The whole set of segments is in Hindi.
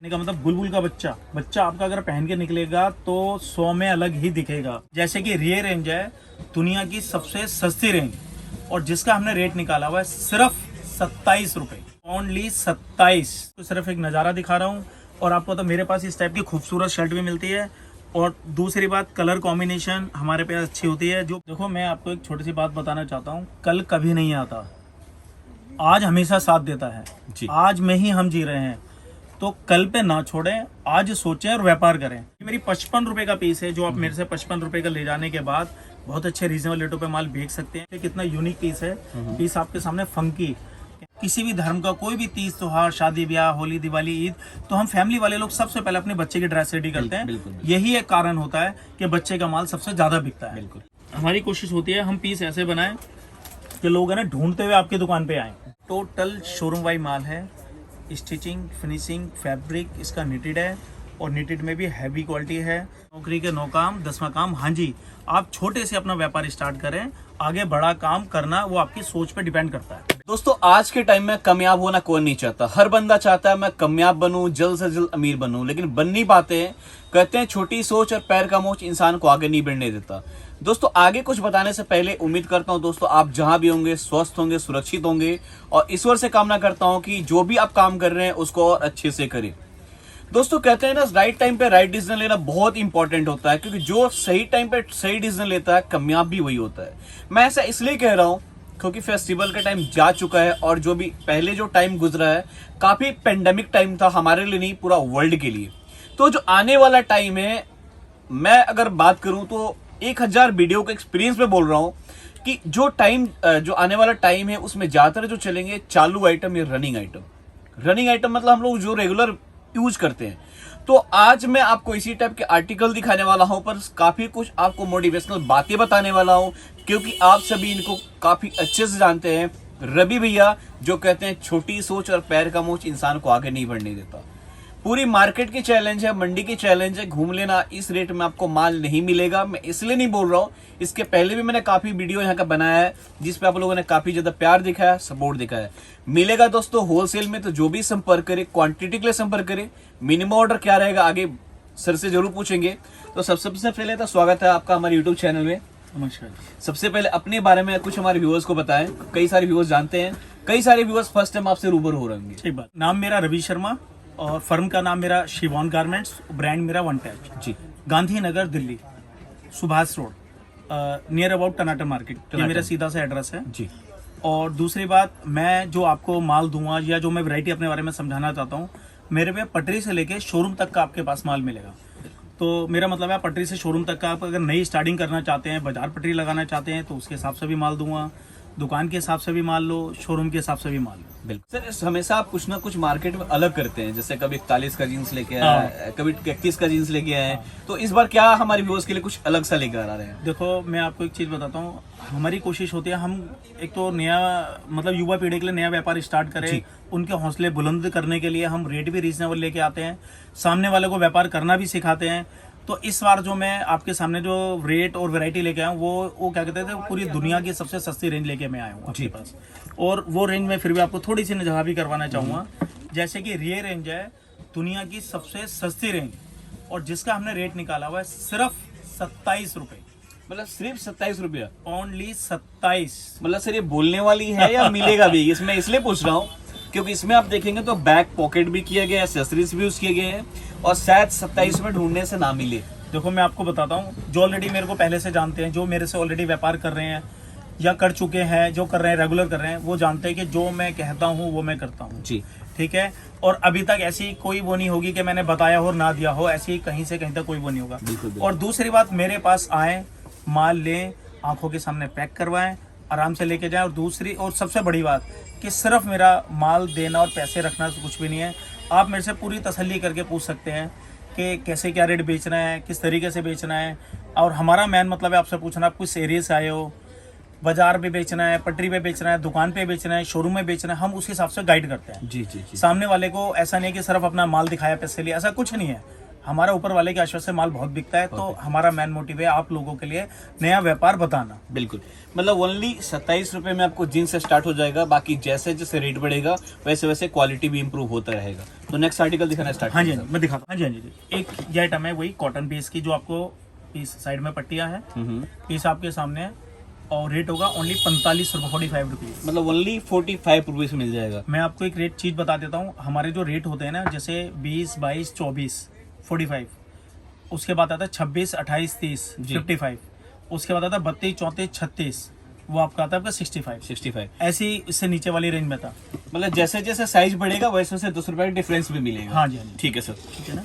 का मतलब बुलबुल का बच्चा बच्चा आपका अगर पहन के निकलेगा तो 100 में अलग ही दिखेगा। जैसे कि ये रेंज है दुनिया की सबसे सस्ती रेंज और जिसका हमने रेट निकाला हुआ है सिर्फ 27 रुपए, ओनली 27। तो सिर्फ एक नज़ारा दिखा रहा हूँ और आपको तो मेरे पास इस टाइप की खूबसूरत शर्ट भी मिलती है। और दूसरी बात, कलर कॉम्बिनेशन हमारे पास अच्छी होती है। जो देखो, मैं आपको एक छोटी सी बात बताना चाहता हूँ, कल कभी नहीं आता, आज हमेशा साथ देता है जी। आज में ही हम जी रहे हैं, तो कल पे ना छोड़ें, आज सोचें और व्यापार करें। मेरी 55 रुपए का पीस है जो आप मेरे से 55 रुपए का ले जाने के बाद बहुत अच्छे रीजनेबल रेटों पे माल बेच सकते हैं। कितना यूनिक पीस है, पीस आपके सामने फंकी। किसी भी धर्म का कोई भी तीज त्योहार, शादी ब्याह, होली, दिवाली, ईद, तो हम फैमिली वाले लोग सबसे पहले अपने बच्चे की ड्रेस रेडी करते हैं। यही एक कारण होता है कि बच्चे का माल सबसे ज्यादा बिकता है। बिल्कुल हमारी कोशिश होती है हम पीस ऐसे बनाएं कि लोग है ना ढूंढते हुए आपकी दुकान पे आए। टोटल शोरूम वाइज माल है, स्टिचिंग, फिनिशिंग, फैब्रिक इसका निटेड है और निटेड में भी हैवी क्वालिटी है। नौकरी के 9 काम 10वां काम। हाँ जी, आप छोटे से अपना व्यापार स्टार्ट करें, आगे बड़ा काम करना वो आपकी सोच पे डिपेंड करता है। दोस्तों, आज के टाइम में कामयाब होना कौन नहीं चाहता। हर बंदा चाहता है मैं कामयाब बनूं, जल्द से जल्द अमीर बनूं, लेकिन बन नहीं पाते हैं। कहते हैं छोटी सोच और पैर का मोच इंसान को आगे नहीं बढ़ने देता। दोस्तों, आगे कुछ बताने से पहले उम्मीद करता हूं दोस्तों आप जहां भी होंगे स्वस्थ होंगे, सुरक्षित होंगे और ईश्वर से कामना करता हूं कि जो भी आप काम कर रहे हैं उसको और अच्छे से करें। दोस्तों, कहते हैं ना राइट टाइम पे राइट डिसीजन लेना बहुत इंपॉर्टेंट होता है, क्योंकि जो सही टाइम पे सही डिसीजन लेता है कामयाब भी वही होता है। मैं ऐसा इसलिए कह रहा हूं क्योंकि फेस्टिवल का टाइम जा चुका है और जो भी पहले जो टाइम गुजरा है काफी पेंडेमिक टाइम था हमारे लिए, नहीं पूरा वर्ल्ड के लिए। तो जो आने वाला टाइम है, मैं अगर बात करूं तो 1000 वीडियो का एक्सपीरियंस में बोल रहा हूं कि जो टाइम जो आने वाला टाइम है उसमें ज्यादातर जो चलेंगे चालू आइटम या रनिंग आइटम। रनिंग आइटम मतलब हम लोग जो रेगुलर यूज करते हैं। तो आज मैं आपको इसी टाइप के आर्टिकल दिखाने वाला हूं, पर काफी कुछ आपको मोटिवेशनल बातें बताने वाला हूं, क्योंकि आप सभी इनको काफी अच्छे से जानते हैं। रवि भैया जो कहते हैं छोटी सोच और पैर का मोच इंसान को आगे नहीं बढ़ने देता। पूरी मार्केट की चैलेंज है, मंडी की चैलेंज है, घूम लेना, इस रेट में आपको माल नहीं मिलेगा। मैं इसलिए नहीं बोल रहा हूँ, इसके पहले भी मैंने काफी वीडियो यहाँ का बनाया है जिसपे आप लोगों ने काफी ज्यादा प्यार दिखाया, सपोर्ट दिखाया। मिलेगा दोस्तों होलसेल में, तो जो भी संपर्क करे क्वांटिटी के लिए संपर्क करे। मिनिमम ऑर्डर क्या रहेगा आगे सर से जरूर पूछेंगे। तो सबसे पहले तो स्वागत है आपका हमारे यूट्यूब चैनल में। नमस्कार। सबसे पहले अपने बारे में कुछ हमारे व्यूअर्स को बताएं। कई सारे व्यूअर्स जानते हैं, कई सारे व्यूअर्स फर्स्ट टाइम आपसे रूबरू हो रहे होंगे। ठीक बात। नाम मेरा रवि शर्मा और फर्म का नाम मेरा शिवॉन गारमेंट्स, ब्रांड मेरा वन टैच जी। Gandhinagar Delhi, Subhash road, near about टनाटर मार्केट, ये मेरा सीधा सा एड्रेस है जी। और दूसरी बात, मैं जो आपको माल दूंगा या जो मैं वैरायटी अपने बारे में समझाना चाहता हूँ, मेरे पे पटरी से लेके शोरूम तक का आपके पास माल मिलेगा। तो मेरा मतलब है पटरी से शोरूम तक का, आप अगर नई स्टार्टिंग करना चाहते हैं, बाजार पटरी लगाना चाहते हैं, तो उसके हिसाब से भी माल दूंगा। दुकान के हिसाब से भी माल लो, शोरूम के हिसाब से भी माल लो। बिल्कुल सर, हमेशा आप कुछ ना कुछ मार्केट में अलग करते हैं, जैसे कभी 41 का जीन्स लेके आए, कभी 31 का जीन्स लेके आए। तो इस बार क्या हमारे व्यूअर्स के लिए कुछ अलग सा लेकर आ रहे हैं? देखो, मैं आपको एक चीज बताता हूँ, हमारी कोशिश होती है हम एक तो नया मतलब युवा पीढ़ी के लिए नया व्यापार स्टार्ट करें, उनके हौसले बुलंद करने के लिए हम रेट भी रीजनेबल लेके आते हैं, सामने वाले को व्यापार करना भी सिखाते हैं। तो इस बार जो मैं आपके सामने जो रेट और वैरायटी लेके आया हूँ वो क्या कहते थे, पूरी दुनिया की सबसे सस्ती रेंज लेके मैं आया हूँ आपके पास। और वो रेंज में फिर भी आपको थोड़ी सी नजर भी करवाना चाहूँगा। जैसे कि ये रेंज है दुनिया की सबसे सस्ती रेंज और जिसका हमने रेट निकाला हुआ है सिर्फ 27 रुपए। मतलब सिर्फ 27 रुपया, ओनली 27। मतलब सर ये बोलने वाली है या मिलेगा भी? इसमें इसलिए पूछ रहा हूँ क्योंकि इसमें आप देखेंगे तो बैक पॉकेट भी किया गया है, एक्सेसरीज भी यूज किए गए हैं और शायद 27 में ढूंढने से ना मिले। देखो, मैं आपको बताता हूँ, जो ऑलरेडी मेरे को पहले से जानते हैं, जो मेरे से ऑलरेडी व्यापार कर रहे हैं या कर चुके हैं, जो कर रहे हैं रेगुलर कर रहे हैं, वो जानते हैं कि जो मैं कहता हूँ वो मैं करता हूँ जी। ठीक है। और अभी तक ऐसी कोई वो नहीं होगी कि मैंने बताया हो ना दिया हो, ऐसी कहीं से कहीं तक कोई वो नहीं होगा। और दूसरी बात, मेरे पास आए, माल लें, आंखों के सामने पैक करवाएं, आराम से लेके जाएं। और दूसरी और सबसे बड़ी बात कि सिर्फ मेरा माल देना और पैसे रखना तो कुछ भी नहीं है। आप मेरे से पूरी तसल्ली करके पूछ सकते हैं कि कैसे क्या रेट बेचना है, किस तरीके से बेचना है। और हमारा मेन मतलब है आपसे पूछना, आप किस एरिया से आए हो, बाजार पे बेचना है, पटरी पे बेचना है, दुकान पे बेचना है, शोरूम में बेचना है, हम उस हिसाब से गाइड करते हैं। जी जी जी। सामने वाले को ऐसा नहीं कि सिर्फ अपना माल दिखाया पैसे लिए, ऐसा कुछ नहीं है। हमारा ऊपर वाले के आश्वास से माल बहुत बिकता है, तो हमारा मेन मोटिव है आप लोगों के लिए नया व्यापार बताना। बिल्कुल, मतलब ओनली 27 रुपए में आपको जीन्स से स्टार्ट हो जाएगा, बाकी जैसे जैसे रेट बढ़ेगा वैसे वैसे क्वालिटी भी इंप्रूव होता रहेगा। तो नेक्स्ट आर्टिकल दिखाना स्टार्ट। हाँ जी, मैं दिखाता हूँ। हाँ जी, हाँ जी, एक ये आइटम है वही कॉटन पीस की, जो आपको पीस साइड में पट्टियां है, पीस आपके सामने है, और रेट होगा ओनली 45 रुपये, 45 रुपीज, मतलब ओनली 45 रुपीज मिल जाएगा। मैं आपको एक रेट चीज बता देता हूँ। हमारे जो रेट होते हैं ना, जैसे 20, 22, 24, 45, उसके बाद आता है 26, 28, 30, 55, उसके बाद आता है 32, 34, 36, वो आपका आता है आपका 65। ऐसी इससे नीचे वाली रेंज में था। मतलब जैसे जैसे साइज बढ़ेगा वैसे वैसे 10 रुपए का डिफरेंस भी मिलेगा। हाँ जी, हाँ जी, ठीक है सर। ठीक है ना।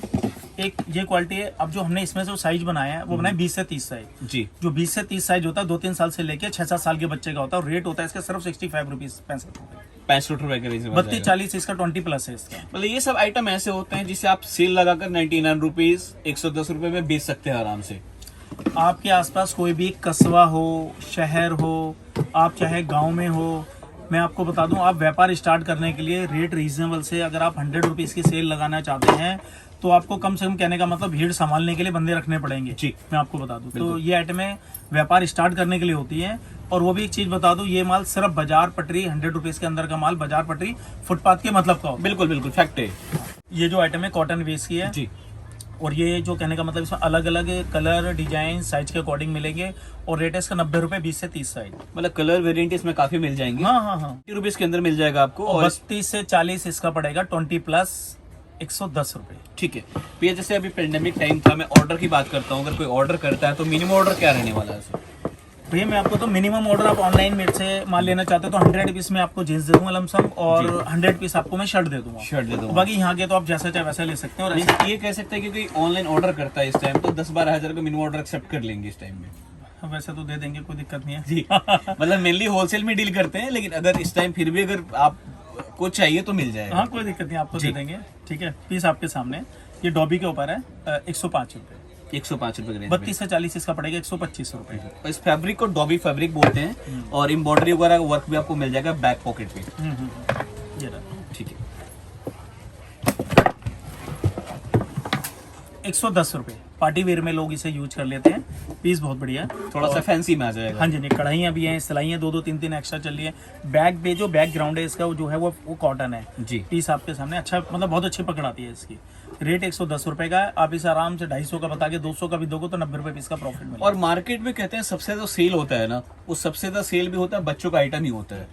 एक ये क्वालिटी है। अब जो हमने इसमें जो साइज बनाया है वो बनाया 20 से 30 साइज। जी, जो 20 से 30 साइज होता है 2-3 साल से लेके 6-7 साल के बच्चे का होता है, और रेट होता है इसका सिर्फ 65 रुपीज, 65 रुपए, 65 रुपए के रेंज में 32-40, इसका 20+ है इसका। मतलब ये सब आइटम ऐसे होते हैं जिसे आप सेल लगाकर 99 रुपीज 110 रुपए में बेच सकते हैं आराम से। आपके आसपास कोई भी कस्बा हो, शहर हो, आप चाहे गांव में हो, मैं आपको बता दूं, आप व्यापार स्टार्ट करने के लिए रेट रीजनेबल से अगर आप 100 रुपीज़ की सेल लगाना चाहते हैं तो आपको कम से कम, कहने का मतलब, भीड़ संभालने के लिए बंदे रखने पड़ेंगे। जी, मैं आपको बता दूं, तो ये आइटमें व्यापार स्टार्ट करने के लिए होती है। और वो भी एक चीज बता दूं, ये माल सिर्फ बाजार पटरी 100 रुपीज़ के अंदर का माल बाजार पटरी फुटपाथ के मतलब का होता है। बिल्कुल बिल्कुल फैक्ट है। ये जो आइटम है कॉटन वेस्ट की है जी, और ये जो कहने का मतलब इसमें अलग अलग कलर, डिजाइन, साइज के अकॉर्डिंग मिलेंगे, और रेट है इसका 90 रुपए 20 से 30 साइज। मतलब कलर वेरिएंट इसमें काफी मिल जाएंगे। हाँ हाँ हाँ, 50 रुपीज के अंदर मिल जाएगा आपको। और 32 से 40 इसका पड़ेगा 20+ 110 रुपए। ठीक है भैया, जैसे अभी पेंडेमिक टाइम था, मैं ऑर्डर की बात करता हूँ, अगर कोई ऑर्डर करता है तो मिनिमम ऑर्डर क्या रहने वाला है सर? भैया मैं आपको तो मिनिमम ऑर्डर, आप ऑनलाइन मेरे से माल लेना चाहते हो तो 100 पीस में आपको जींस दे दूंगा लमसम, और 100 पीस आपको मैं शर्ट दे दूंगा। शर्ट दे दूंगा। बाकी यहाँ के तो आप जैसा चाहे वैसा ले सकते हैं। और नहीं, ये कह सकते हैं कि कोई ऑनलाइन ऑर्डर करता है इस टाइम तो 10-12 हजार का मिनिमम ऑर्डर एक्सेप्ट कर लेंगे इस टाइम में। वैसे तो दे देंगे, कोई दिक्कत नहीं है जी मतलब मेनली होलसेल में डील करते हैं, लेकिन अगर इस टाइम फिर भी अगर आप को चाहिए तो मिल जाएगा। हाँ, कोई दिक्कत नहीं, आपको दे देंगे। ठीक है, पीस आपके सामने, ये डॉबी के ऊपर है, 105 रुपए। 105 रुपए के 32 से 40 इसका पड़ेगा 125 रुपए। और इस फैब्रिक को डॉबी फैब्रिक बोलते हैं, और एम्ब्रॉयडरी वगैरह का वर्क भी आपको मिल जाएगा बैक पॉकेट पे। ये रहा। ठीक है, 110 रुपए। पार्टी वेयर में लोग इसे यूज कर लेते हैं। पीस बहुत बढ़िया है, थोड़ा सा फैंसी में आ जाएगा। हाँ जी, नहीं, कढ़ाइयाँ भी हैं, सिलाइयाँ 2-2, 3-3 एक्स्ट्रा चल रही है। बैक पे जो बैकग्राउंड है इसका, वो जो है वो कॉटन है जी। पीस आपके सामने अच्छा, मतलब बहुत अच्छी पकड़ आती है इसकी। रेट 110 रुपए का है। आप इसे आराम से 250 का बता के 200 का भी दोगे तो 90 रुपए पीस का प्रॉफिट मिलेगा। और मार्केट में कहते हैं सबसे ज्यादा सेल होता है ना, वो सबसे ज्यादा सेल भी होता है बच्चों का आइटम ही होता है।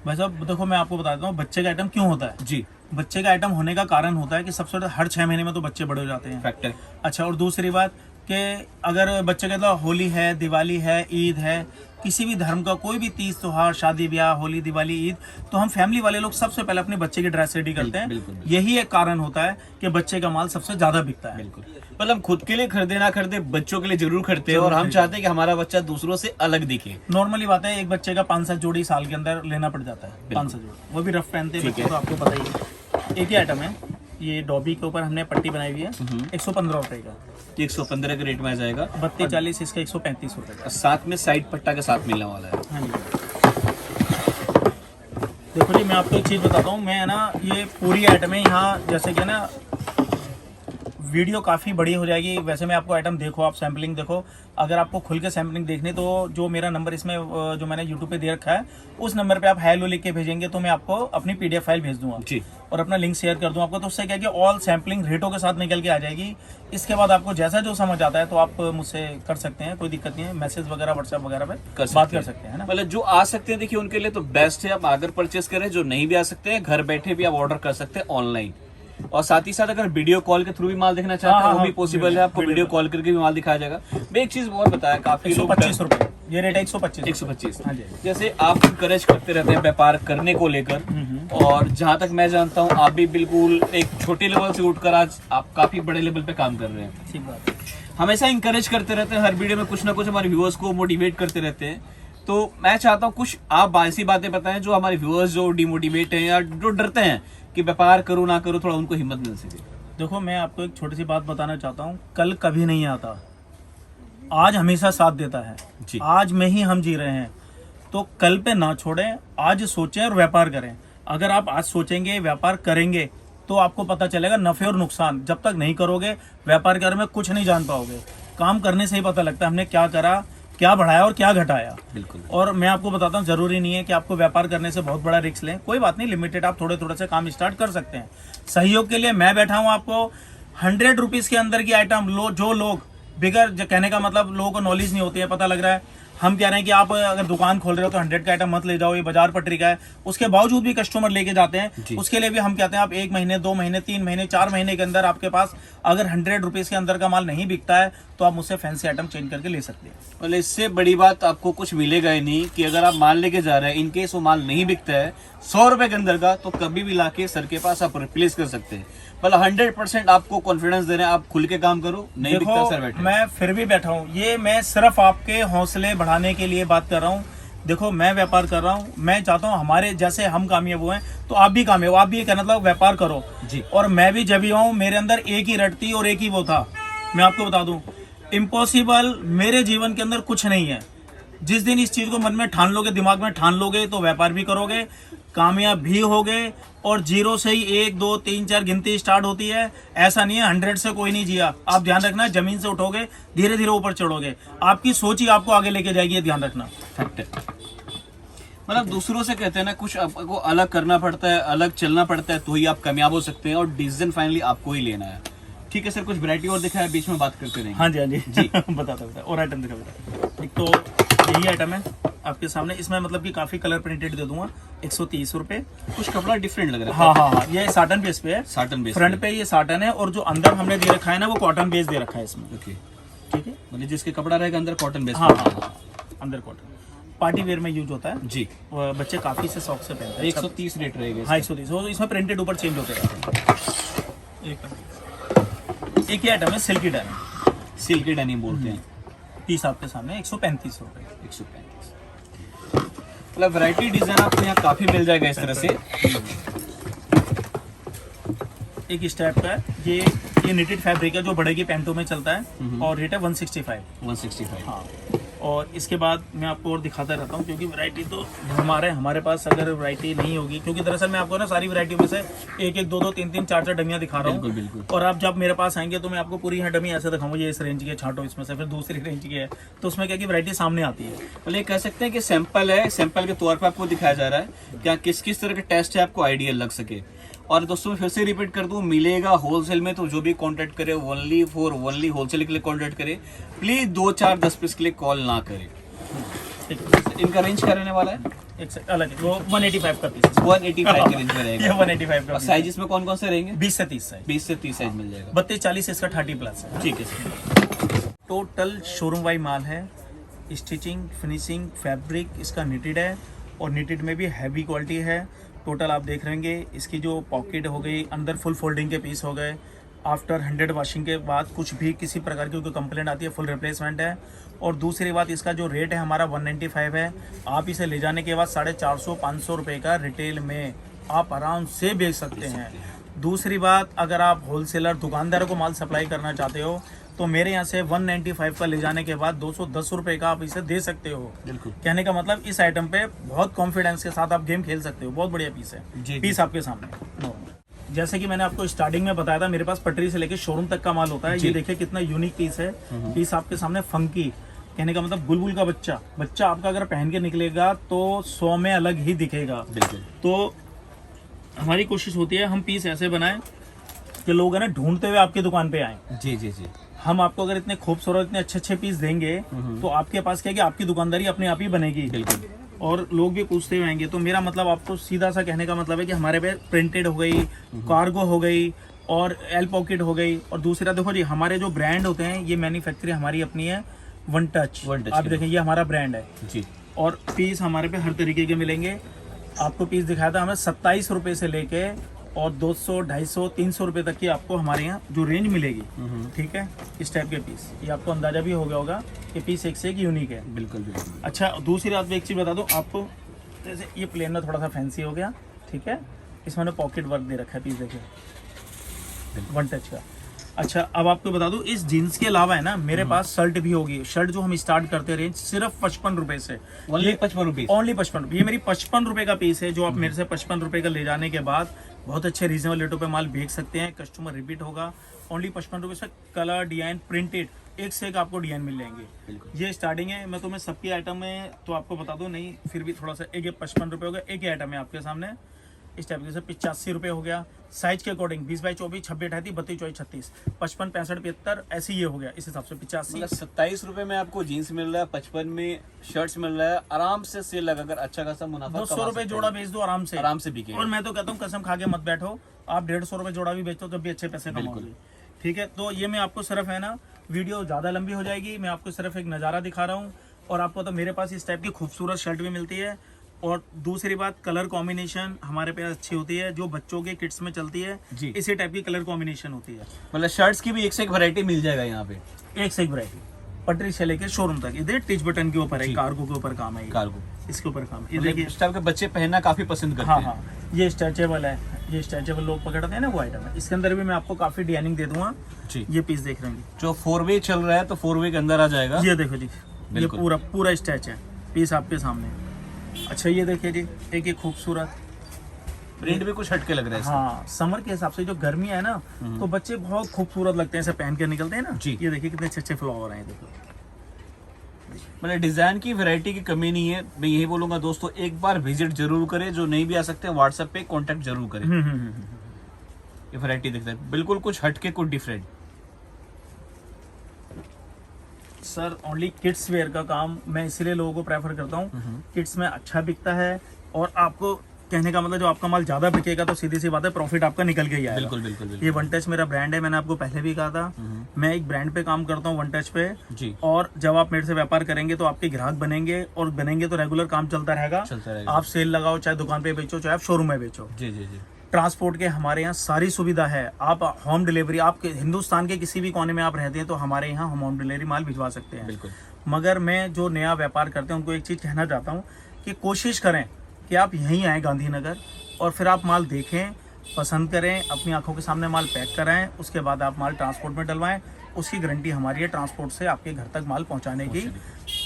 भाई साहब देखो, मैं आपको बता देता हूँ बच्चे का आइटम क्यों होता है। जी, बच्चे का आइटम होने का कारण होता है कि सबसे ज्यादा हर 6 महीने में तो बच्चे बड़े हो जाते हैं। फैक्टर। अच्छा, और दूसरी बात कि अगर बच्चे कहता है होली है, दिवाली है, ईद है, किसी भी धर्म का कोई भी तीज त्योहार, शादी ब्याह, होली, दिवाली, ईद, तो हम फैमिली वाले लोग सबसे पहले अपने बच्चे की ड्रेस रेडी करते हैं। बिल्कुल। यही एक कारण होता है कि बच्चे का माल सबसे ज्यादा बिकता है। बिल्कुल, मतलब खुद के लिए खरीदे ना खरीदे, बच्चों के लिए जरूर खरीदते हैं, और हम चाहते हैं कि हमारा बच्चा दूसरों से अलग दिखे। नॉर्मली बात है, एक बच्चे का 5-7 जोड़ी साल के अंदर लेना पड़ जाता है। 5-7 जोड़ी, वो भी रफ पहनते हैं बच्चे, तो आपको पता ही है। एक ही आइटम है, ये डॉबी के ऊपर हमने पट्टी बनाई हुई है, 115 रुपए का। 115 के रेट में आ जाएगा। 32-40 इसका 135 रुपए का। साथ में साइड पट्टा के साथ मिलने वाला है। हाँ जी, देखो जी, मैं आपको एक चीज बताता हूँ। मैं ना, ये पूरी आइटम है यहाँ, जैसे कि ना वीडियो काफ़ी बड़ी हो जाएगी। वैसे मैं आपको आइटम देखो, आप सैम्पलिंग देखो। अगर आपको खुल के सैम्पलिंग देखनी तो जो मेरा नंबर इसमें जो मैंने यूट्यूब पे दे रखा है, उस नंबर पे आप हेलो लिख के भेजेंगे तो मैं आपको अपनी PDF फाइल भेज दूंगा जी, और अपना लिंक शेयर कर दूं आपको। तो उससे क्या कि ऑल सैम्पलिंग रेटों के साथ निकल के आ जाएगी। इसके बाद आपको जैसा जो समझ आता है तो आप मुझसे कर सकते हैं, कोई दिक्कत नहीं है। मैसेज वगैरह व्हाट्सएप वगैरह पे बात कर सकते हैं ना। मतलब जो आ सकते हैं देखिए उनके लिए तो बेस्ट है, आप आकर परचेस करें। जो नहीं भी आ सकते हैं, घर बैठे भी आप ऑर्डर कर सकते हैं ऑनलाइन। और साथ ही साथ अगर वीडियो कॉल के थ्रू भी माल देखना चाहते हैं वो भी पॉसिबल है, आपको वीडियो कॉल करके भी माल दिखाया जाएगा। मैं एक चीज और बताया, काफी लोग 125 रुपए ये रेट है, 125। 125। हाँ जी। जैसे आप इंकरेज करते रहते हैं व्यापार करने को लेकर, और जहां तक मैं जानता हूं आप भी बिल्कुल एक छोटे लेवल से उठकर आज आप काफी बड़े लेवल पे काम कर रहे हैं। ठीक बात है। हमेशा इंकरेज करते रहते हैं, हर वीडियो में कुछ ना कुछ हमारे व्यूअर्स को मोटिवेट करते रहते हैं। तो मैं चाहता हूँ कुछ आप ऐसी बातें बताएं जो हमारे व्यूअर्स जो डिमोटिवेट हैं या जो डरते हैं कि व्यापार करो ना करो, थोड़ा उनको हिम्मत मिल सके। देखो, मैं आपको एक छोटी सी बात बताना चाहता हूँ। कल कभी नहीं आता, आज हमेशा साथ देता है जी। आज में ही हम जी रहे हैं, तो कल पे ना छोड़ें, आज सोचें और व्यापार करें। अगर आप आज सोचेंगे, व्यापार करेंगे, तो आपको पता चलेगा नफे और नुकसान। जब तक नहीं करोगे व्यापार के बारे में कुछ नहीं जान पाओगे। काम करने से ही पता लगता है हमने क्या करा, क्या बढ़ाया और क्या घटाया। बिल्कुल। और मैं आपको बताता हूँ, जरूरी नहीं है कि आपको व्यापार करने से बहुत बड़ा रिस्क लें, कोई बात नहीं, लिमिटेड आप थोड़े थोड़े से काम स्टार्ट कर सकते हैं। सहयोग के लिए मैं बैठा हूँ आपको 100 रुपीज के अंदर की आइटम जो लोग बिगर कहने का मतलब लोगों को नॉलेज नहीं होती है, पता लग रहा है। हम कह रहे हैं कि आप अगर दुकान खोल रहे हो तो 100 का आइटम मत ले जाओ, ये बाजार पटरी का है। उसके बावजूद भी कस्टमर लेके जाते हैं। उसके लिए भी हम कहते हैं आप 1 महीने 2 महीने 3 महीने 4 महीने के अंदर आपके पास अगर 100 रुपीज के अंदर का माल नहीं बिकता है तो आप मुझसे फैंसी आइटम चेंज करके ले सकते हैं। मतलब इससे बड़ी बात आपको कुछ मिलेगा ही नहीं कि अगर आप माल लेके जा रहे हैं, इनकेस वो माल नहीं बिकता है 100 रुपए के अंदर का, तो कभी भी लाके सर के पास आप रिप्लेस कर सकते हैं। मतलब 100% आपको कॉन्फिडेंस दे रहे हैं, आप खुल के काम करो, नहीं बिकता सर बैठे। मैं फिर भी बैठा हूँ, ये मैं सिर्फ आपके हौसले बढ़ाने के लिए बात कर रहा हूँ। देखो मैं व्यापार कर रहा हूँ, मैं चाहता हूँ हमारे जैसे हम कामयाब हुए हैं तो आप भी कामयाब, आप भी कहना मतलब व्यापार करो जी। और मैं भी जब भी हूँ मेरे अंदर एक ही रटती और एक ही वो था। मैं आपको बता दूं, इम्पॉसिबल मेरे जीवन के अंदर कुछ नहीं है। जिस दिन इस चीज को मन में ठान लोगे, दिमाग में ठान लोगे, तो व्यापार भी करोगे, कामयाब भी होगे। और जीरो से ही 1 2 3 4 गिनती स्टार्ट होती है। ऐसा नहीं है 100 से कोई नहीं जिया। आप ध्यान रखना, जमीन से उठोगे धीरे धीरे ऊपर चढ़ोगे। आपकी सोच ही आपको आगे लेके जाएगी, ये ध्यान रखना। फैक्ट है। मतलब दूसरों से कहते हैं ना, कुछ आपको अलग करना पड़ता है, अलग चलना पड़ता है, तो ही आप कामयाब हो सकते हैं। और डिसीजन फाइनली आपको ही लेना है। ठीक है सर, कुछ वैरायटी और दिखाया, बीच में बात करते रहेंगे। हाँ जी, हाँ जी जी। बताता और आइटम दिखा। एक तो यही आइटम है आपके सामने, इसमें मतलब कि काफी कलर प्रिंटेड दे दूंगा। 130 रुपए। कुछ कपड़ा डिफरेंट लग रहा है। हाँ हाँ हाँ, ये साटन बेस पे है। साटन बेस फ्रंट पे ये साटन है और जो अंदर हमने दे रखा है ना वो कॉटन बेस दे रखा है इसमें। ओके, ठीक है। मतलब जिसके कपड़ा रहेगा अंदर कॉटन बेस। हाँ हाँ हाँ, अंदर कॉटन पार्टी वेयर में यूज होता है जी। और बच्चे काफी से शौक से पहनते हैं। 130 रेट रहेगा। हाँ 130, और इसमें प्रिंटेड ऊपर चेंज होते रहते हैं। एक ही आइटम है, सिल्की डेनिम। सिल्की डेनिम बोलते हैं। पीस आपके सामने 135 रुपए। 135। मतलब वैरायटी डिजाइन आपको यहाँ काफी मिल जाएगा इस तरह से। एक इस टाइप का है, ये निटेड फैब्रिक है जो बड़े की पैंटों में चलता है और रेट है 165। 165। हाँ, और इसके बाद मैं आपको और दिखाता रहता हूँ क्योंकि वैरायटी तो हमारे पास अगर वैरायटी नहीं होगी, क्योंकि दरअसल मैं आपको ना सारी वैरायटी में से 1 2 2 3 3 4 4 डमियाँ दिखा रहा हूँ। बिल्कुल। और आप जब मेरे पास आएंगे तो मैं आपको पूरी यहाँ डमी ऐसे दिखाऊंगा, ये इस रेंज की है, छांटो इसमें से, फिर दूसरी रेंज की है, तो उसमें क्या कि वैरायटी सामने आती है। मतलब ये कह सकते हैं कि सैंपल है, सैंपल के तौर पर आपको दिखाया जा रहा है क्या किस किस तरह के टेस्ट है, आपको आइडिया लग सके। और दोस्तों फिर से रिपीट कर दूं, मिलेगा होलसेल में, तो जो भी कांटेक्ट करे ओनली होलसेल के लिए कांटेक्ट करे। प्लीज 2 4 10 पीस के लिए कॉल ना करें। इनका रेंज क्या रहने वाला है? एक अलग है, वो 185 का पीस, 185 के रेंज में रहेगा। ये 185 का। साइज में कौन कौन से रहेंगे? 20 से 30 साइज। 20 से 30 साइज मिल जाएगा। 32 40 इसका 30 प्लस है। ठीक है सर। टोटल शोरूम वाई माल है। स्टिचिंग, फिनिशिंग, फैब्रिक इसका निटेड है और निटेड में भी हैवी क्वालिटी है। टोटल आप देख रहेंगे इसकी जो पॉकेट हो गई, अंदर फुल फोल्डिंग के पीस हो गए। आफ्टर 100 वॉशिंग के बाद कुछ भी किसी प्रकार की कोई कंप्लेंट आती है, फुल रिप्लेसमेंट है। और दूसरी बात, इसका जो रेट है हमारा 195 है। आप इसे ले जाने के बाद 450 500 रुपये का रिटेल में आप आराम से बेच सकते हैं। दूसरी बात, अगर आप होलसेलर दुकानदारों को माल सप्लाई करना चाहते हो तो मेरे यहाँ से 195 का ले जाने के बाद 210 रुपये का आप इसे दे सकते हो। बिल्कुल। कहने का मतलब इस आइटम पे बहुत कॉन्फिडेंस के साथ आप गेम खेल सकते हो। बहुत बढ़िया पीस है। जी, पीस आपके सामने। जैसे कि मैंने आपको स्टार्टिंग में बताया था, मेरे पास पटरी से लेकर शोरूम तक का माल होता है। ये देखिए कितना यूनिक पीस है। पीस आपके सामने फंकी, कहने का मतलब बुलबुल का बच्चा आपका अगर पहन के निकलेगा तो 100 में अलग ही दिखेगा। बिल्कुल। तो हमारी कोशिश होती है हम पीस ऐसे बनाएं कि लोग है ना ढूंढते हुए आपकी दुकान पे आए। जी जी जी। हम आपको अगर इतने खूबसूरत, इतने अच्छे अच्छे पीस देंगे तो आपके पास क्या है कि आपकी दुकानदारी अपने आप ही बनेगी। बिल्कुल। और लोग भी पूछते हुए आएंगे। तो मेरा मतलब आपको सीधा सा कहने का मतलब है कि हमारे पे प्रिंटेड हो गई, कार्गो हो गई और एल पॉकेट हो गई। और दूसरा देखो जी, हमारे जो ब्रांड होते हैं ये मैन्युफैक्चरिंग हमारी अपनी है, वन टच। आप देखें ये हमारा ब्रांड है जी। और पीस हमारे पे हर तरीके के मिलेंगे। आपको पीस दिखाया था हमें 27 रुपये से लेके और 200 250 300 रुपये तक की आपको हमारे यहाँ जो रेंज मिलेगी। ठीक है, इस टाइप के पीस, ये आपको अंदाजा भी हो गया होगा कि पीस एक से एक यूनिक है। बिल्कुल बिल्कुल। अच्छा, दूसरी बात एक चीज़ बता दूँ आपको, जैसे ये प्लेन में थोड़ा सा फैंसी हो गया। ठीक है, इसमें पॉकेट वर्क दे रखा है, पीस देखिए वन टच का। अच्छा, अब आपको बता दूं, इस जीन्स के अलावा है ना मेरे पास शर्ट भी होगी। शर्ट जो हम स्टार्ट करते रेंज सिर्फ 55 रुपए से, ओनली 55 रुपीज। ओनली 55। ये मेरी 55 रुपए का पीस है, जो आप मेरे से 55 रुपए का ले जाने के बाद बहुत अच्छे रीजनेबल रेटों पे माल बेच सकते हैं। कस्टमर रिपीट होगा। ओनली 55 रुपए से कलर डिजाइन प्रिंटेड एक से एक आपको डिजाइन मिल जाएंगे। ये स्टार्टिंग है। मैं तुम्हें सबकी आइटम में तो आपको बता दूं, नहीं फिर भी थोड़ा सा, एक 55 रुपए हो गया। एक ही आइटम है आपके सामने इस टाइप के, 85 रुपए हो गया। साइज के अकॉर्डिंग 20 बाई 24, 26 38, 32 24 36, 55 65 75 ऐसे ये हो गया। इस हिसाब से 85। मतलब 27 रुपए में आपको जीन्स मिल रहा है, 55 में शर्ट्स मिल रहा है। आराम से सेल लगाकर अच्छा खासा मुनाफा 200 रुपए जोड़ा बेच दो आराम से, आराम से बिकेगा। और मैं तो कहता हूँ कसम खा के मत बैठो, आप 150 रुपए जोड़ा भी बेचो तब भी अच्छे पैसे कमाओगे। ठीक है, तो ये मैं आपको सिर्फ है ना, वीडियो ज्यादा लंबी हो जाएगी, मैं आपको सिर्फ एक नज़ारा दिखा रहा हूँ। और आपको तो मेरे पास इस टाइप की खूबसूरत शर्ट भी मिलती है। और दूसरी बात, कलर कॉम्बिनेशन हमारे पास अच्छी होती है, जो बच्चों के किट्स में चलती है जी। इसी टाइप की कलर कॉम्बिनेशन होती है। मतलब शर्ट्स की भी एक से एक वैरायटी मिल जाएगा यहाँ पे, एक से एक वैरायटी, पटरी से लेकर शोरूम तक। इधर टिच बटन के ऊपर है, कार्गो के ऊपर काम है, कार्गो इसके ऊपर काम। ये मतलब देखिए, इस टाइप के बच्चे पहनना काफी पसंद करते हाँ हैं। हाँ, ये स्ट्रेचेबल है, ये स्ट्रेचेबल लोग पकड़ते हैं ना, वो आइटम है। इसके अंदर भी मैं आपको काफी डिजाइनिंग दे दूंगा जी। ये पीस देख रहे हैं, जो 4 वे चल रहा है तो 4 वे के अंदर आ जाएगा। ये देखो जी, ये बिल्कुल। पूरा पूरा स्ट्रेच है पीस आपके सामने। अच्छा, ये देखिए जी, एक एक खूबसूरत प्रिंट भी कुछ हटके लग रहा है इसका। हाँ, समर के हिसाब से जो गर्मी है ना, तो बच्चे बहुत खूबसूरत लगते हैं ऐसे पहन के निकलते हैं ना जी। ये देखिए कितने अच्छे अच्छे फ्लावर हैं, देखो। मतलब डिजाइन की वैरायटी की कमी नहीं है। मैं यही बोलूंगा दोस्तों, एक बार विजिट जरूर करें। जो नहीं भी आ सकते व्हाट्सएप पे कांटेक्ट जरूर करें। ये वैरायटी दिखता है बिल्कुल कुछ हटके, कुछ different. Sir only kids where का काम मैं इसलिए लोगों को प्रेफर करता हूँ, किड्स में अच्छा बिकता है। और आपको कहने का मतलब, जो आपका माल ज्यादा बिकेगा तो सीधी सी बात है प्रॉफिट आपका निकल के ही आएगा। बिल्कुल बिल्कुल बिल्कुल। ये वन टच मेरा ब्रांड है, मैंने आपको पहले भी कहा था, मैं एक ब्रांड पे काम करता हूँ, वन टच पे जी। और जब आप मेरे से व्यापार करेंगे तो आपके ग्राहक बनेंगे, और बनेंगे तो रेगुलर काम चलता रहेगा। आप सेल लगाओ, चाहे दुकान पे बेचो, चाहे आप शोरूम में बेचो। जी जी जी। ट्रांसपोर्ट के हमारे यहाँ सारी सुविधा है। आप होम डिलीवरी, आप हिंदुस्तान के किसी भी कोने में आप रहते हैं तो हमारे यहाँ होम डिलीवरी माल भिजवा सकते हैं। बिल्कुल। मगर मैं जो नया व्यापार करते हैं उनको एक चीज़ कहना चाहता हूँ कि कोशिश करें कि आप यहीं आएँ गांधीनगर, और फिर आप माल देखें, पसंद करें, अपनी आंखों के सामने माल पैक कराएं, उसके बाद आप माल ट्रांसपोर्ट में डलवाएं। उसकी गारंटी हमारी है ट्रांसपोर्ट से आपके घर तक माल पहुंचाने की।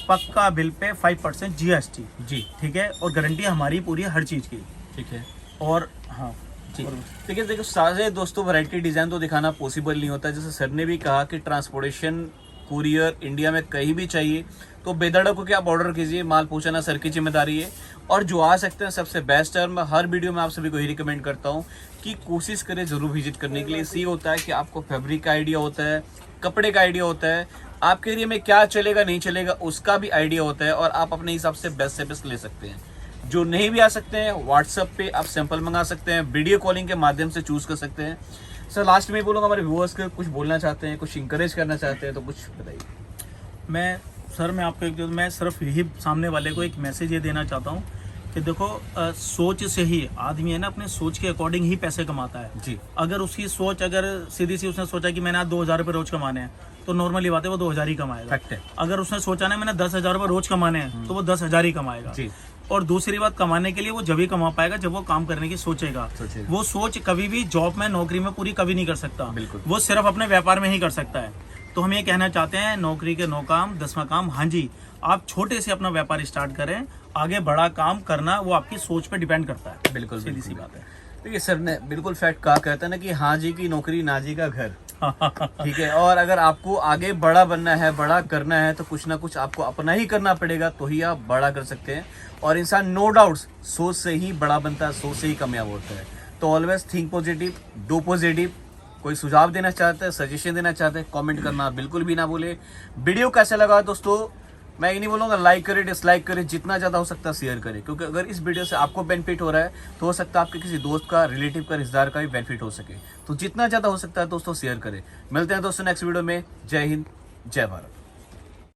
पक्का बिल पे 5% GST जी। ठीक है, और गारंटी हमारी पूरी हर चीज़ की। ठीक है। और हाँ ठीक है, देखो सारे दोस्तों वैरायटी डिजाइन तो दिखाना पॉसिबल नहीं होता। जैसे सर ने भी कहा कि ट्रांसपोर्टेशन कुरियर इंडिया में कहीं भी चाहिए तो बेधड़क होकर आप ऑर्डर कीजिए, माल पहुंचाना सर की जिम्मेदारी है। और जो आ सकते हैं सबसे बेस्ट है। मैं हर वीडियो में आप सभी को यही रिकमेंड करता हूँ कि कोशिश करें जरूर विजिट करने के लिए। इससे होता है कि आपको फैब्रिक का आइडिया होता है, कपड़े का आइडिया होता है, आपके एरिया में क्या चलेगा नहीं चलेगा उसका भी आइडिया होता है, और आप अपने हिसाब से बेस्ट ले सकते हैं। जो नहीं भी आ सकते हैं व्हाट्सएप पे आप सैंपल मंगा सकते हैं, वीडियो कॉलिंग के माध्यम से चूज कर सकते हैं। सर लास्ट में बोलूँगा, हमारे व्यूअर्स को कुछ बोलना चाहते हैं, कुछ इंकरेज करना चाहते हैं तो कुछ बताइए। मैं आपको मैं सिर्फ यही सामने वाले को एक मैसेज ये देना चाहता हूँ कि देखो, सोच से ही आदमी है ना, अपने सोच के अकॉर्डिंग ही पैसे कमाता है जी। अगर उसकी सोच, अगर सीधी सी उसने सोचा कि मैंने आज 2000 रुपये रोज कमाने हैं, तो नॉर्मली बात है वो 2000 ही कमाएगा। फैक्ट है। अगर उसने सोचा ना मैंने 10,000 रुपये रोज कमाने हैं, तो वो 10,000 ही कमाएगा। जी। और दूसरी बात, कमाने के लिए वो जब ही कमा पाएगा जब वो काम करने की सोचेगा। वो सोच कभी भी जॉब में, नौकरी में पूरी कभी नहीं कर सकता। बिल्कुल। वो सिर्फ अपने व्यापार में ही कर सकता है। तो हम ये कहना चाहते हैं, नौकरी के 9 काम 10वां काम। हाँ जी, आप छोटे से अपना व्यापार स्टार्ट करें, आगे बड़ा काम करना वो आपकी सोच पे डिपेंड करता है। बिल्कुल सीधी सी बात है। देखिए सर ने बिल्कुल फैक्ट कहा, कहता है ना कि हाँ जी की नौकरी ना जी का घर। ठीक है, और अगर आपको आगे बड़ा बनना है, बड़ा करना है, तो कुछ ना कुछ आपको अपना ही करना पड़ेगा, तो ही आप बड़ा कर सकते हैं। और इंसान नो डाउट सोच से ही बड़ा बनता है, सोच से ही कामयाब होता है। तो always think positive, do positive. कोई सुझाव देना चाहते हैं, सजेशन देना चाहते हैं, कमेंट करना बिल्कुल भी ना भूले। वीडियो कैसा लगा दोस्तों, मैं ये नहीं बोलूँगा लाइक करें डिसलाइक करें, जितना ज़्यादा हो सकता है शेयर करें, क्योंकि अगर इस वीडियो से आपको बेनिफिट हो रहा है तो हो सकता है आपके किसी दोस्त का, रिलेटिव का, रिश्तेदार का भी बेनिफिट हो सके। तो जितना ज़्यादा हो सकता है दोस्तों शेयर करें। मिलते हैं दोस्तों नेक्स्ट वीडियो में। जय हिंद, जय भारत।